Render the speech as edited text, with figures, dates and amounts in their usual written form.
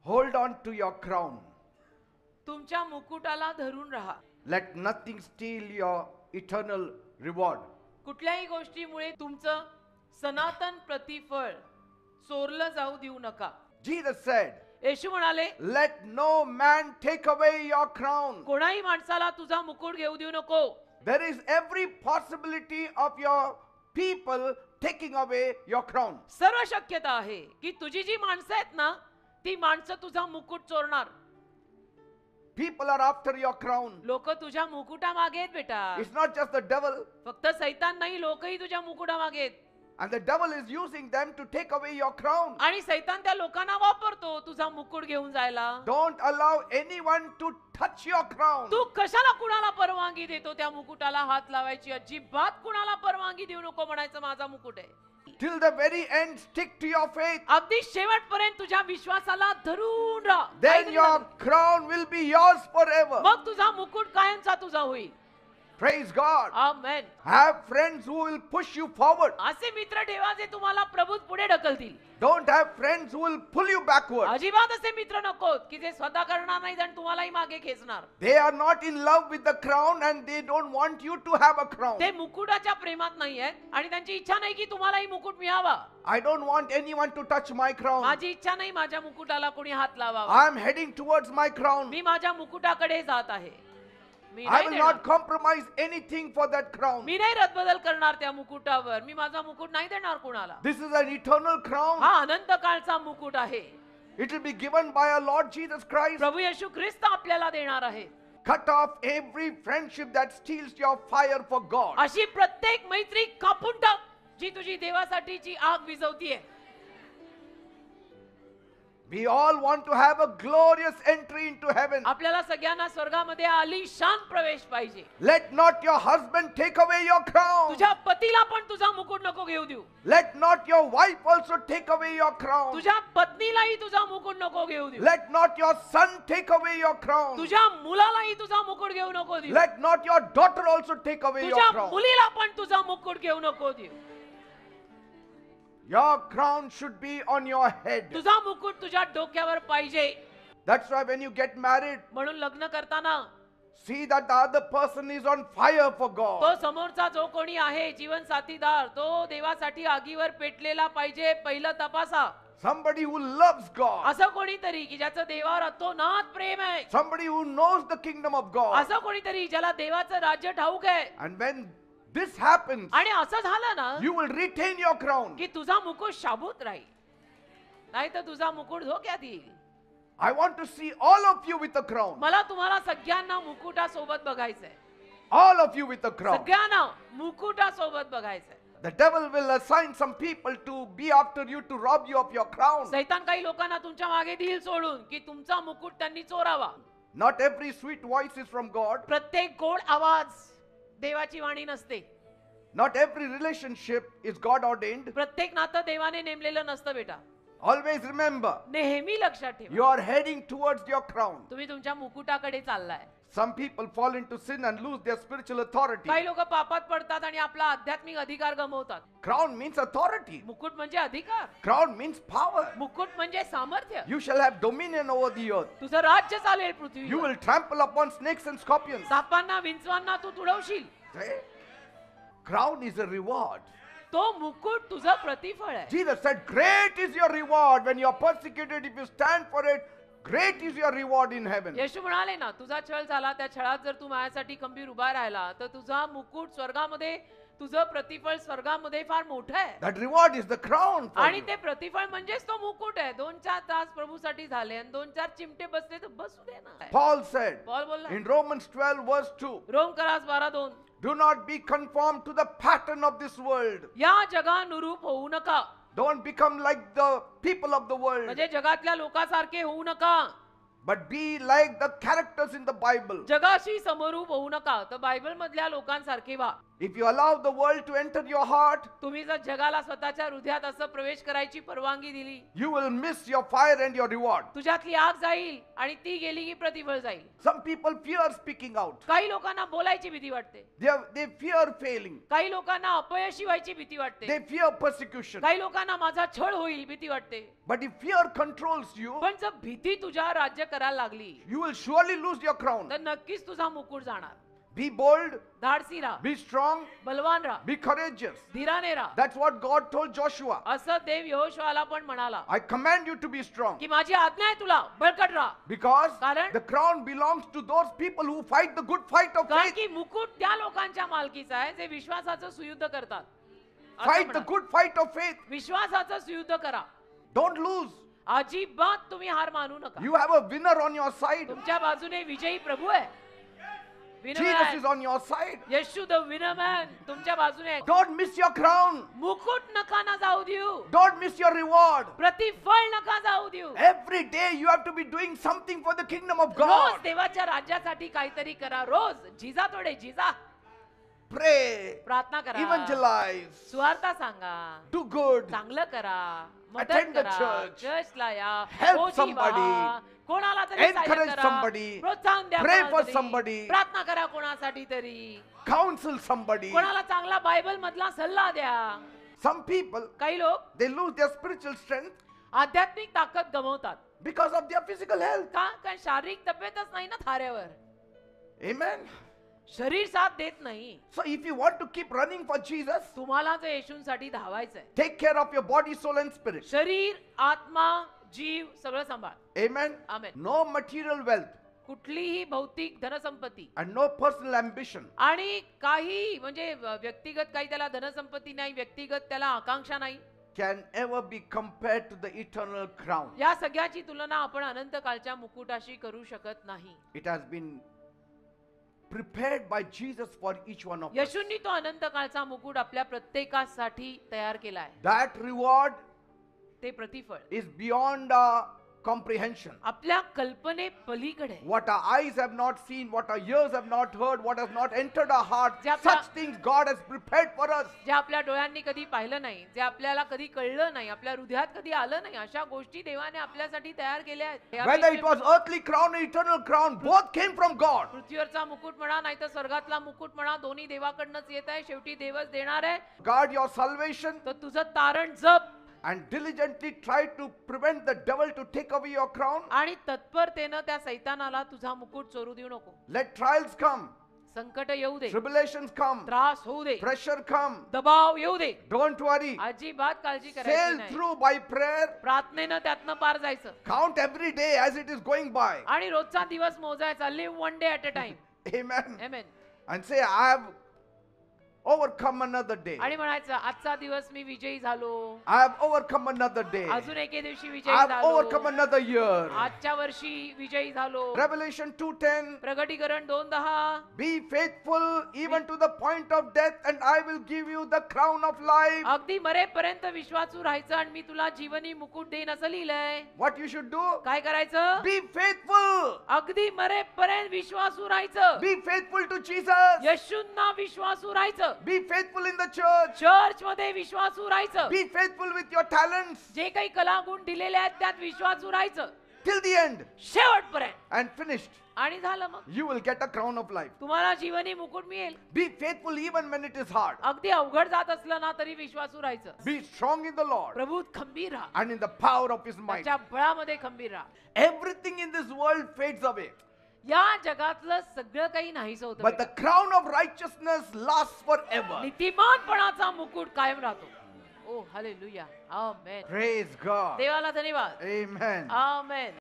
Hold on to your crown. तुमच्या मुकुटाला धरून राहा. Let nothing steal your eternal reward. कुठल्याही गोष्टीमुळे तुमचं सनातन प्रतिफळ चोरलं जाऊ देऊ नका. Jesus said, येशू म्हणाले, let no man take away your crown. कोणाही माणसाला तुझा मुकुट घेऊ देऊ नको. There is every possibility of your people taking away your crown. सर्व शक्यता आहे की तुझी जी माणसं आहेत ना, ती माणसं तुझा मुकुट चोरणार. People are after your crown. लोक तुझ्या मुकुटा मागे आहेत बेटा. It's not just the devil. फक्त सैतान नाही, लोकही तुझ्या मुकुटा मागे आहेत. And the devil is using them to take away your crown. आणि सैतान त्या लोकांना वापरतो तुझा मुकुट घेऊन जायला. Don't allow anyone to touch your crown. तू कशाला कुणाला परवानगी देतो त्या मुकुटाला हात लावायची? अजिबात कुणाला परवानगी देऊ नको म्हणायचं माझा मुकुट आहे. Till the very end, stick to your faith. अगदी शेवटपर्यंत तुझ्या विश्वासाला धरून राहा. Then your crown will be yours forever. मग तुझा मुकुट कायमचा तुझा होईल. Praise God. Amen. Have friends who will push you forward. असे मित्र ठेवा जे तुम्हाला प्रभूत पुढे ढकलतील. Don't have friends who will pull you backward. अजिबात असे मित्र नकोत की जे स्वतः करणार नाही आणि तुम्हालाही मागे खेचणार. They are not in love with the crown and they don't want you to have a crown. ते मुकुटाच्या प्रेमात नाही आहेत आणि त्यांची इच्छा नाही की तुम्हालाही मुकुट मिळावा. I don't want anyone to touch my crown. माझी इच्छा नाही माझ्या मुकुटाला कोणी हात लावावा. I am heading towards my crown. मी माझ्या मुकुटाकडे जात आहे. I will not compromise anything for that crown. मी नाही रद्दबदल करणार त्या मुकुटावर. मी माझा मुकुट नाही देणार कोणाला. This is an eternal crown. हा अनंत काळचा मुकुट आहे. It will be given by our Lord Jesus Christ. प्रभू येशू ख्रिस्त आपल्याला देणार आहे. Cut off every friendship that steals your fire for God. अशी प्रत्येक मैत्री कापून टाक जी तुझी देवासाठीची आग विझवतीये. We all want to have a glorious entry into heaven. आपल्याला सगळ्यांना स्वर्गामध्ये आलिशान प्रवेश पाहिजे. Let not your husband take away your crown. तुझ्या पतीला पण तुझा मुकुट नको घेऊ देऊ. Let not your wife also take away your crown. तुझ्या पत्नीलाही तुझा मुकुट नको घेऊ देऊ. Let not your son take away your crown. तुझ्या मुलालाही तुझा मुकुट घेऊ नको देऊ. Let not your daughter also take away your तुझ्या crown. मुलीला पण तुझा मुकुट घेऊ नको देऊ. Your crown should be on your head. तुझा मुकुट तुझ्या डोक्यावर पाहिजे. That's why when you get married, म्हणून लग्न करताना see that the other person is on fire for God. तो समोरचा जो कोणी आहे जीवन साथीदार तो देवासाठी आगीवर पेटलेला पाहिजे. पहिलं तपासा. Somebody who loves God. असं कोणीतरी की ज्याचं देवावर अतोनात प्रेम आहे. Somebody who knows the kingdom of God. असं कोणीतरी ज्याला देवाचं राज्य ठाऊक आहे. And when this happens, आणि असं झालं ना you will retain your crown. की तुझा मुकुट शाबूत राहील. नाही तर तुझा मुकुट धोक्यात येईल. I want to see all of you with a crown. मला तुम्हाला सगळ्यांना मुकुटासोबत बघायचंय. All of you with a crown. सगळ्यांना मुकुटासोबत बघायचंय. The devil will assign some people to be after you to rob you of your crown. सैतान काही लोकांना तुमच्या मागे देईल सोडून की तुमचा मुकुट त्यांनी चोरावा. Not every sweet voice is from God. प्रत्येक गोड आवाज देवाची वाणी नसते. Not every relationship is God ordained. प्रत्येक नातं देवाने नेमलेलं नसतं बेटा. Always remember, नेहमी लक्षात ठेवा. you are heading towards your crown. तुम्ही तुमच्या मुकुटाकडे चाललाय. Some people fall into sin and lose their spiritual authority. काही लोक पापात पडतात आणि आपला आध्यात्मिक अधिकार गमावतात. Crown means authority. मुकुट म्हणजे अधिकार. Crown means power. मुकुट म्हणजे सामर्थ्य. You shall have dominion over the earth. तुझं राज्य चालेल पृथ्वीवर. You will trample upon snakes and scorpions. सापांना विंचवांना Tu तुडवशील. See? Crown is a reward. तो मुकुट तुझं प्रतिफळ आहे. Jesus said, great is your reward when you are persecuted. If you stand for it, great is your reward in heaven. येशू म्हणाले ना, तुझा छळ झाला त्या छळात जर तू माझ्यासाठी खंबीर उभा राहिला तर तुझा मुकुट स्वर्गामध्ये तुझं प्रतिफळ स्वर्गामध्ये फार मोठं आहे. That reward is the crown for आणि you. ते प्रतिफळ म्हणजेच तो मुकुट आहे. 2-4 तास प्रभूसाठी झाले आणि 2-4 चिमटे बसले तर बसू दे ना. Paul said पॉल बोलला in Romans 12 verse 2, रोम करास 12:2, do not be conformed to the pattern of this world. या जगानुरूप होऊ नका. Don't become like the people of the world, म्हणजे जगातल्या लोकांसारखे होऊ नका. but be like the characters in the Bible. जगाशी समरूप होऊ नका तर बायबल मधल्या लोकांसारखे व्हा. If you allow the world to enter your heart, तुम्ही जर जगाला स्वतःच्या हृदयात असं प्रवेश करायची परवानगी दिली, you will miss your fire and your reward. तुझ्यातली आग जाईल आणि ती गेली की प्रतिफळ जाईल. Some people fear speaking out. काही लोकांना बोलायची भीती वाटते, They fear failing. काही लोकांना अपयशी व्हायची भीती वाटते, They fear persecution. काही लोकांना माझा छळ होईल भीती वाटते. But if fear controls you, पण जर भीती तुझ्या राज्य करायला लागली you will surely lose your crown. तर नक्कीच तुझा मुकुट जाणार. Be bold, धाडसी राहा, be strong, बलवान राहा, be courageous. धीराने राहा. That's what God told Joshua. असं देव यहोशुआला पण म्हणाला I command you to be strong. की माझी आज्ञा आहे तुला, बळकट राहा. Because कारण? the crown belongs to those people who fight the good fight of कारण faith. की मुकुट त्या लोकांच्या मालकीचा आहे जे विश्वासाचं सुयुद्ध करतात. असं Fight the म्हणा. good fight of faith. विश्वासाचं सुयुद्ध करा. Don't lose. अजिबात तुम्ही हार मानू नका. You have a winner on your side. तुमच्या बाजूने विजयी प्रभू आहे. Jesus winner is on your side. Yeshu the winner man तुमच्या बाजूने आहे. Don't miss your crown. मुकुट नका ना जाऊ देऊ, Don't miss your reward. प्रतिफळ नका जाऊ देऊ. Every day you have to be doing something for the kingdom of rose God. देवाच्या राज्यासाठी काहीतरी करा. रोज झिजा थोडे झिजा, Pray, प्रार्थना करा, evangelize, सुवार्ता सांगा, do good, चांगलं करा, मदत Attend the करा, church. चर्चला या, Help ओझी somebody. व्हा, कोणाला तरी सहाय्य Encourage करा, somebody. प्रोत्साहन द्या Pray कोणाला for तरी, somebody. प्रार्थना करा कोणासाठी तरी, counsel somebody. कोणाला चांगला बायबल मधला सल्ला द्या. Some people, काही लोक they lose their spiritual strength आध्यात्मिक ताकद गमावतात. because of their physical health. का? कारण शारीरिक तब्येतच नाही ना थाऱ्यावर, Amen. शरीर साथ देत नाही. So if you want to keep running for Jesus, तुम्हाला जर येशूंसाठी धावायचंय, take care of your body, soul and spirit. शरीर, आत्मा, जीव सगळं सांभाळ. Amen. Amen. No material wealth कुठलीही भौतिक धनसंपत्ती and no personal ambition आणि काही म्हणजे व्यक्तिगत काही त्याला धनसंपत्ती नाही, व्यक्तिगत त्याला आकांक्षा नाही, can ever be compared to the eternal crown. या सगळ्याची तुलना आपण अनंत कालच्या मुकुटाशी करू शकत नाही. It has been prepared by Jesus for each one of us. येशूंनी तो अनंत कालचा मुकुट आपल्या प्रत्येकासाठी तयार केला आहे. That reward ते प्रतिफळ is beyond our comprehension. आपल्या कल्पने पलीकडे आहे. What our eyes have not seen, what our ears have not heard, what has not entered our heart, जे आपल्या- such things God has prepared for us. जे आपल्या डोळ्यांनी कधी पाहिलं नाही, जे आपल्याला कधी कळलं नाही, आपल्या हृदयात कधी आलं नाही, अशा गोष्टी देवाने आपल्यासाठी तयार केल्या आहेत. हे Whether आपले it was earthly crown or eternal crown, both came from God. पृथ्वीवरचा मुकुट म्हणा नाही तर स्वर्गातला मुकुट म्हणा, दोन्ही देवाकडनंच येत आहे. शेवटी देवच देणार आहे. Guard your salvation तर तुझं तारण जप and diligently try to prevent the devil to take away your crown. आणि तत्परतेनं त्या सैतानाला तुझा मुकुट चोरू देऊ नको. Let trials come, संकट येऊ दे, tribulations come, त्रास होऊ दे, pressure come. दबाव येऊ दे, Don't worry. अजिबात काळजी करायची Sail नाही. through by prayer. प्रार्थनेनं त्यातनं पार जायचं Count every day as it is going by. आणि रोजचा दिवस मोजायचा. Live one day at a time. Amen. Amen. And say, I have overcome another day. आणि म्हणायचं आजचा दिवस मी विजयी झालो, I have overcome another day. अजून एके दिवशी I विजयी have overcome झालो, another year. आजच्या वर्षी विजयी झालो. Revelation 2:10. प्रगटीकरण 2:10. Be faithful even to the point of death, and I will give you the crown of life. अगदी मरेपर्यंत विश्वासू राहायचं आणि मी तुला जीवनी मुकुट देईन असं लिहिलंय. What you should do? काय करायचं? Be faithful. अगदी मरेपर्यंत विश्वासू राहायचं. Be faithful to Jesus. येशूंना विश्वासू राहायचं. Be faithful in the church. Church मध्ये विश्वासू राहायचं. Be faithful with your talents जे काही कलागुण दिलेले आहेत त्यात विश्वासू राहायचं till the end शेवटपर्यंत. and finished. आणि झालं मग You will get a crown of life. तुम्हाला जीवनी मुकुट मिळेल. Be faithful even when it is hard. अगदी अवघड जात असलं ना तरी विश्वासू राहायचं. Be strong in the Lord प्रभूत खंबीर राहा, and in the power of His might. त्याच्या बळामध्ये खंबीर राहा. Everything in this world fades away, या जगातलं सगळं काही नाहीसं होतं but the बेटा. crown of righteousness lasts forever. नीतिमानपणाचा मुकुट कायम राहतो. ओ हालेलुया. आमेन. Praise God. देवाला धन्यवाद. Amen. आमेन.